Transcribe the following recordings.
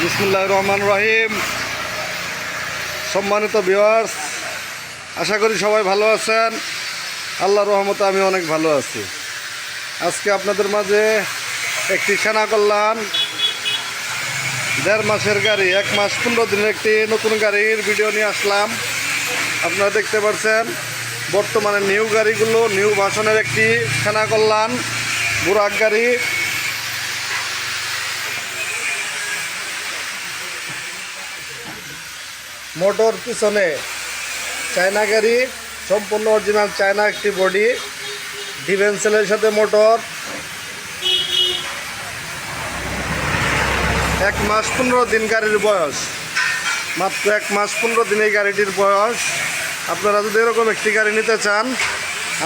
বিসমুল্লাহির রহমানির রহিম। সম্মানিত ভিউয়ার্স, আশা করি সবাই ভালো আছেন। আল্লাহর রহমতে আমি অনেক ভালো আছি। আজকে আপনাদের মাঝে একটি সেনা কল্যাণ 1.5 মাসের গাড়ি, 1 মাস 15 দিনের একটি নতুন গাড়ির ভিডিও নিয়ে আসলাম। আপনারা দেখতে পাচ্ছেন বর্তমানে নিউ গাড়িগুলো, নিউ ভার্সনের একটি সেনা কল্যাণ বুরাক গাড়ি। মোটর পিছনে চায়না গাড়ি, সম্পূর্ণ অরিজিনাল চায়না একটি বডি, ডিভেন্সেলের সাথে মোটর। 1 মাস 15 দিন গাড়ির বয়স, মাত্র 1 মাস 15 দিন এই গাড়িটির বয়স। আপনারা যদি এরকম একটি গাড়ি নিতে চান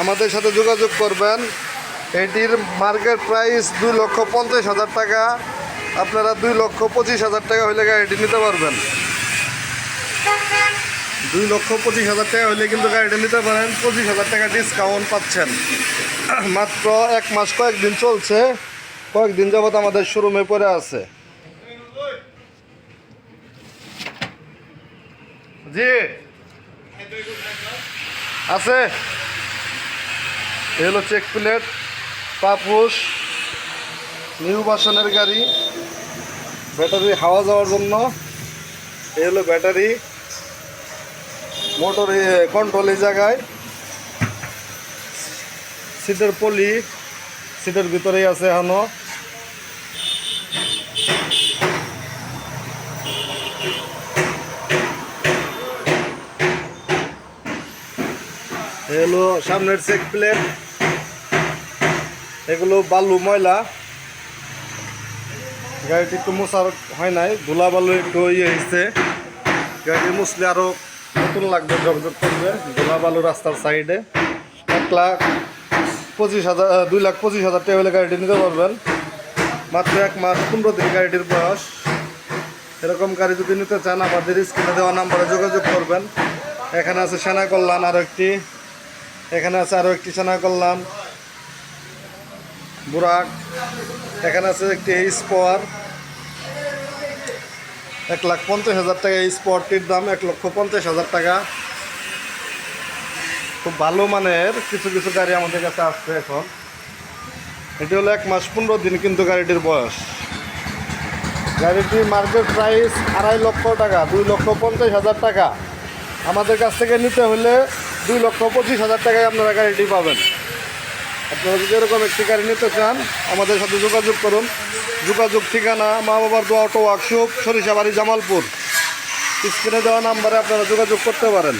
আমাদের সাথে যোগাযোগ করবেন। এটির মার্কেট প্রাইস 2,50,000 টাকা। আপনারা 2,25,000 টাকা হলে গাড়িটি নিতে পারবেন। 2,25,000 টাকা হলে কিন্তু গাড়িটা নিতে পারেন। 25,000 টাকা ডিসকাউন্ট পাচ্ছেন। মাত্র 1 মাস কয়েকদিন চলছে, কয়েকদিন যাবত আমাদের শোরুমে পড়ে আছে। জি আছে, এ হলো চেক প্লেট, পাপুস, নিউ ভার্সনের গাড়ি। ব্যাটারি হাওয়া যাওয়ার জন্য এ হলো ব্যাটারি, মোটর কন্ট্রোল এই জায়গায়, সিটের পলি সিটের ভিতরেই আছে এখনো। এগুলো সামনের চেক প্লেট, এগুলো বালু ময়লা, গাড়িটি একটু মোছার হয় নাই, ধুলা বালু একটু হয়েছে। গাড়ি মুছলে আরও নতুন লাগবে, ঝকঝক করবে। ধুলা বালু রাস্তার সাইডে। 2,25,000 টাকা হলে গাড়িটি নিতে পারবেন। মাত্র 1 মাস 15 দিন গাড়িটির বয়স। এরকম গাড়ি যদি নিতে চান আমাদের স্ক্রিনে দেওয়া নাম্বারে যোগাযোগ করবেন। এখানে আছে সেনা কল্যাণ আরও একটি, এখানে আছে আরও একটি সেনা কল্যাণ বুরাক, এখানে আছে একটি এইচ পাওয়ার। 1,50,000 টাকা এই স্পটটির দাম, 1,50,000 টাকা। খুব ভালো মানের কিছু কিছু গাড়ি আমাদের কাছে আসছে এখন। এটি হলো 1 মাস 15 দিন কিন্তু গাড়িটির বয়স। গাড়িটির মার্কেট প্রাইস 2.5 লক্ষ টাকা, 2,50,000 টাকা। আমাদের কাছ থেকে নিতে হলে 2,25,000 টাকায় আপনারা গাড়িটি পাবেন। আপনারা যদি এরকম একটি গাড়ি নিতে চান আমাদের সাথে যোগাযোগ করুন। যোগাযোগ ঠিকানা মা বাবার দোয়া অটো ওয়ার্কশপ, সরিষাবাড়ি, জামালপুর। স্ক্রিনে দেওয়া নাম্বারে আপনারা যোগাযোগ করতে পারেন।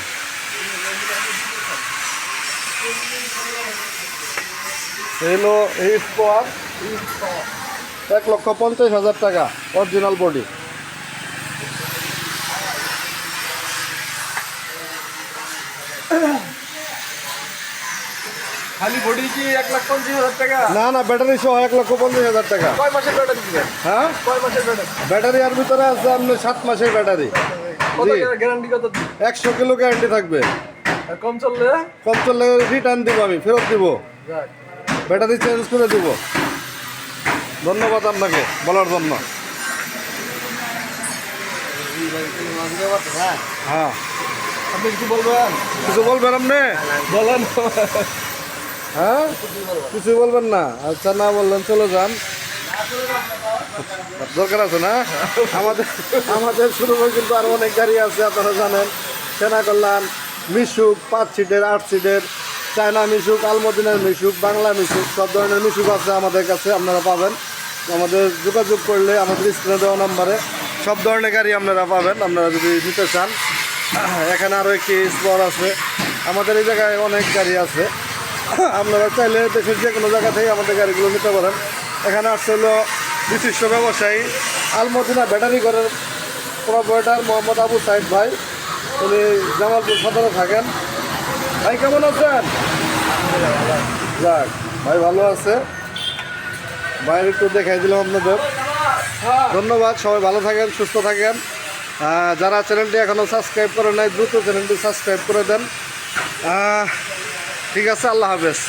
এলো এই স্পোয়ার, 1,50,000 টাকা, অরিজিনাল বডি। খালি বডি কি 1,50,000 টাকা? না না, ব্যাটারি সহ 1,50,000 টাকা। কয় মাসের ব্যাটারি দিবেন? হ্যাঁ, কয় মাসের ব্যাটারি? ব্যাটারি আর ভিতরে আছে আপনার 7 মাসের ব্যাটারি। কত জি, গ্যারান্টি কত? 100 কিলো গ্যারান্টি থাকবে। আর কম চললে? কম চললে রিটার্ন দিব, আমি ফেরত দিব, যাক, ব্যাটারি চেঞ্জ করে দিব। ধন্যবাদ আপনাকে বলার জন্য। হ্যাঁ, আপনি কিছু বলবেন? কিছু বলবেন আপনি? বলেন। হ্যাঁ, কিছু বলবেন না? আচ্ছা, না বললেন চলে যান, দরকার আছে না? আমাদের আমাদের শোরুমে কিন্তু আরও অনেক গাড়ি আছে, আপনারা জানেন। সেনা কল্যাণ, মিশুক 5 সিটের, 8 সিটের, চায়না মিশুক, আলমদিনার মিশুক, বাংলা মিশুক, সব ধরনের মিশুক আছে আমাদের কাছে, আপনারা পাবেন। আমাদের যোগাযোগ করলে আমাদের স্ক্রিনে দেওয়া নাম্বারে সব ধরনের গাড়ি আপনারা পাবেন, আপনারা যদি নিতে চান। এখানে আরও একটি স্পট আছে। আমাদের এই জায়গায় অনেক গাড়ি আছে, আপনারা চাইলে দেশের যে কোনো জায়গা থেকে আমাদের গাড়িগুলো নিতে পারেন। এখানে আসছে হলো বিশিষ্ট ব্যবসায়ী আলমদিনা ব্যাটারি ঘরের প্রোপাইটার মোহাম্মদ আবু সাইদ ভাই। উনি জামালপুর সদরে থাকেন। ভাই কেমন আছেন? যাক, ভাই ভালো আছে। ভাইয়ের একটু দেখাই দিলাম আপনাদের। ধন্যবাদ, সবাই ভালো থাকেন, সুস্থ থাকেন। যারা চ্যানেলটি এখনও সাবস্ক্রাইব করে নাই দ্রুত চ্যানেলটি সাবস্ক্রাইব করে দেন। ঠিক আছে, আল্লাহ হাফেজ।